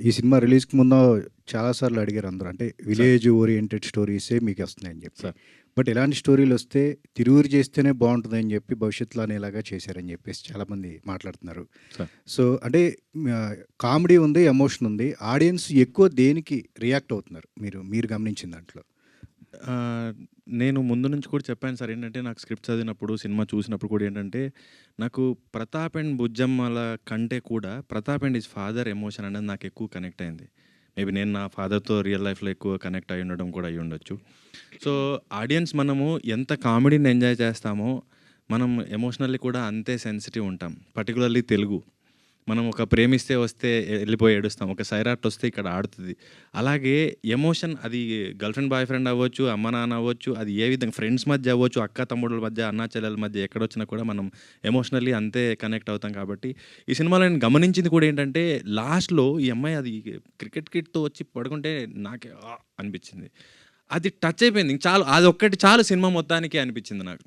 ఈ సినిమా రిలీజ్‌కి ముందు చాలా సార్లు అడిగారు అందరూ. అంటే సార్. విలేజ్ ఓరియెంటెడ్ స్టోరీసే మీకొస్తున్నాయని జెప్పి. సార్. బట్ ఇలాంటి స్టోరీలొస్తే తిరువురు చేస్తేనే బావుంటదని జెప్పి భవిష్యత్తులో అనేలాగా చేశారని జెప్పేసి చాలామంది మాట్లాడుతున్నారు. సార్. సో, అంటే కామెడీ ఉంది, ఎమోషన్ ఉంది. ఆడియన్స్ ఎక్కువ దేనికి రియాక్ట్ అవుతున్నారు? మీరు మీరు గమనించిన దాంట్లో? నేను ముందు నుంచి కూడా చెప్పాను సార్. ఏంటంటే నాకు స్క్రిప్ట్ చదివినప్పుడు, సినిమా చూసినప్పుడు కూడా ఏంటంటే, నాకు 'ప్రతాప్ అండ్ బుజ్జమ్మల' కంటే కూడా 'Pratap and his father' emotion అనేది నాకు ఎక్కువ కనెక్ట్ అయింది. మేబీ నేను నా ఫాదర్‌తో రియల్ లైఫ్‌లో ఎక్కువ కనెక్ట్ అయ్యి ఉండడం కూడా అయ్యుండొచ్చు. సో, ఆడియన్స్ మనము ఎంత కామెడీని ఎంజాయ్ చేస్తామో, మనం ఎమోషనల్లీ కూడా అంతే సెన్సిటివ్ ఉంటాం. పర్టిక్యులర్‌లీ తెలుగు. మనం ఒక ప్రేమిస్తే వస్తే ఎళ్ళిపోయి ఏడుస్తాం. ఒక సైరాట్ వస్తే ఇక్కడ ఆడుతది. అలాగే ఎమోషన్ అది గర్ల్ ఫ్రెండ్, బాయ్ ఫ్రెండ్ అవ్వచ్చు, అమ్మ, నాన్న అవ్వచ్చు, అది ఏ విధంగా ఫ్రెండ్స్ మధ్య అవ్వచ్చు, అక్క తమ్ముడుల మధ్య, అన్నా చెల్లెల మధ్య ఎక్కడొచ్చినా కూడా మనం ఎమోషనల్లీ అంతే కనెక్ట్ అవుతాం కాబట్టి, ఈ సినిమాలో నేను గమనించింది కూడా ఏంటంటే, లాస్ట్‌లో ఈ అమ్మాయి అది క్రికెట్ కిట్‌తో వచ్చి పడుకుంటే నాకే అనిపించింది. అది టచ్ అయిపోయింది. ఇంక చాలు అదొక్కటి చాలు సినిమా మొత్తానికి అనిపించింది నాకు.